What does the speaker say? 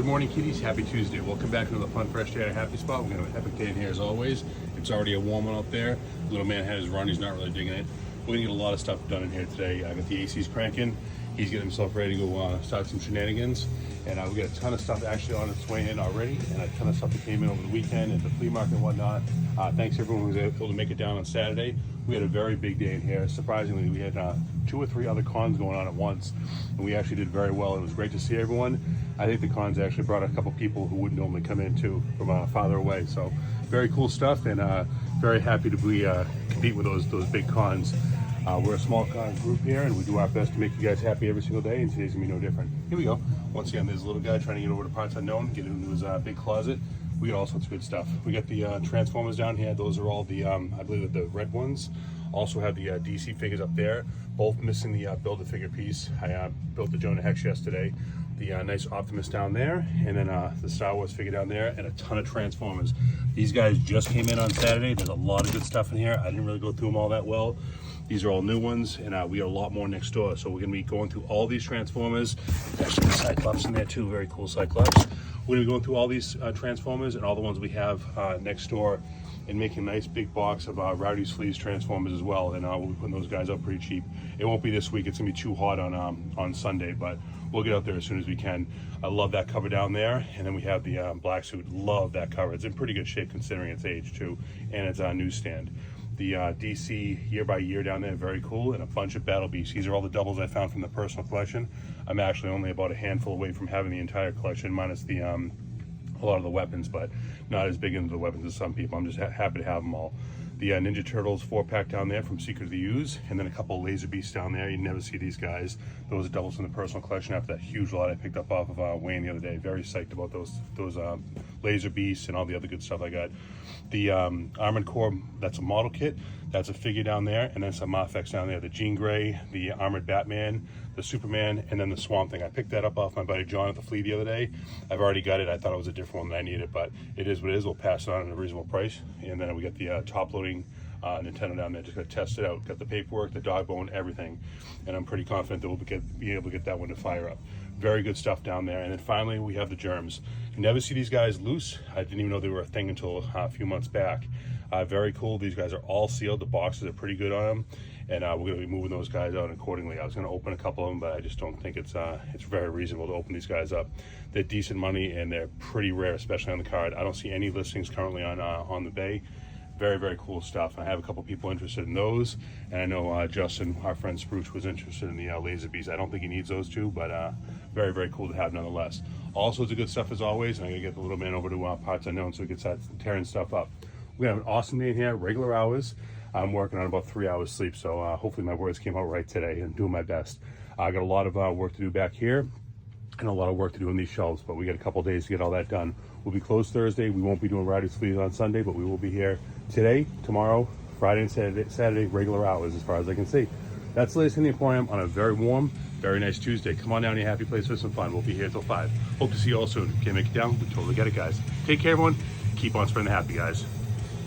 Good morning, kiddies. Happy Tuesday. Welcome back to another fun, fresh day at a happy spot. We're going to have an epic day in here as always. It's already a warm one out there. Little man had his run. He's not really digging it. We're going to get a lot of stuff done in here today. I got the ACs cranking. He's getting himself ready to go start some shenanigans. And we got a ton of stuff actually on its way in already, and a ton of stuff that came in over the weekend at the flea market and whatnot. Thanks to everyone who was able to make it down on Saturday. We had a very big day in here. Surprisingly, we had 2 or 3 other cons going on at once, and we actually did very well. It was great to see everyone. I think the cons actually brought a couple people who wouldn't normally come in too from farther away. So very cool stuff, and very happy to be compete with those big cons. We're a small con group here, and we do our best to make you guys happy every single day, and today's gonna be no different. Here we go. Once again, there's a little guy trying to get over to Parts Unknown, get into his big closet. We got all sorts of good stuff. We got the Transformers down here. Those are all the, I believe the red ones. Also have the DC figures up there, both missing the Build-A-Figure piece. I built the Jonah Hex yesterday. The nice Optimus down there, and then the Star Wars figure down there, and a ton of Transformers. These guys just came in on Saturday. There's a lot of good stuff in here. I didn't really go through them all that well. These are all new ones, and we got a lot more next door. So we're gonna be going through all these Transformers. There's some Cyclops in there too, very cool Cyclops. We're gonna be going through all these Transformers and all the ones we have next door, and making a nice big box of Rowdy's Fleas Transformers as well. And we'll be putting those guys up pretty cheap. It won't be this week, it's gonna be too hot on Sunday, but we'll get out there as soon as we can. I love that cover down there. And then we have the black suit, love that cover. It's in pretty good shape considering its age too, and it's on newsstand. The DC year by year down there, very cool, and a bunch of Battle Beasts. These are all the doubles I found from the personal collection. I'm actually only about a handful away from having the entire collection, minus the a lot of the weapons, but not as big into the weapons as some people. I'm just happy to have them all. The Ninja Turtles 4-pack down there from Secret of the Ooze, and then a couple of Laser Beasts down there. You never see these guys. Those are doubles in the personal collection after that huge lot I picked up off of Wayne the other day. Very psyched about those Laser Beasts and all the other good stuff I got. The Armored Core, that's a model kit. That's a figure down there, and then some Mafex down there. The Jean Grey, the Armored Batman, the Superman, and then the Swamp Thing. I picked that up off my buddy John at the Flea the other day. I've already got it. I thought it was a different one than I needed, but it is what it is. We'll pass it on at a reasonable price. And then we got the top-loading Nintendo down there. Just got to test it out. Got the paperwork, the dog bone, everything. And I'm pretty confident that we'll be able to get that one to fire up. Very good stuff down there. And then finally, we have the Germs. You never see these guys loose. I didn't even know they were a thing until a few months back. Very cool. These guys are all sealed. The boxes are pretty good on them, and we're going to be moving those guys out accordingly. I was going to open a couple of them, but I just don't think it's very reasonable to open these guys up. They're decent money, and they're pretty rare, especially on the card. I don't see any listings currently on the Bay. Very, very cool stuff. I have a couple people interested in those, and I know Justin, our friend Spruce, was interested in the Laser Beast. I don't think he needs those two, but very, very cool to have nonetheless. All sorts of good stuff as always, and I'm going to get the little man over to Parts Unknown so we can start tearing stuff up. We're going to have an awesome day in here, regular hours. I'm working on about 3 hours sleep, so hopefully my words came out right today and doing my best. I got a lot of work to do back here and a lot of work to do on these shelves, but we got a couple days to get all that done. We'll be closed Thursday. We won't be doing Rowdy's Fleas on Sunday, but we will be here today, tomorrow, Friday, and Saturday, regular hours as far as I can see. That's the latest in the Emporium on a very warm, very nice Tuesday. Come on down to your happy place for some fun. We'll be here till 5. Hope to see you all soon. Can't make it down? We totally get it, guys. Take care, everyone. Keep on spreading the happy, guys.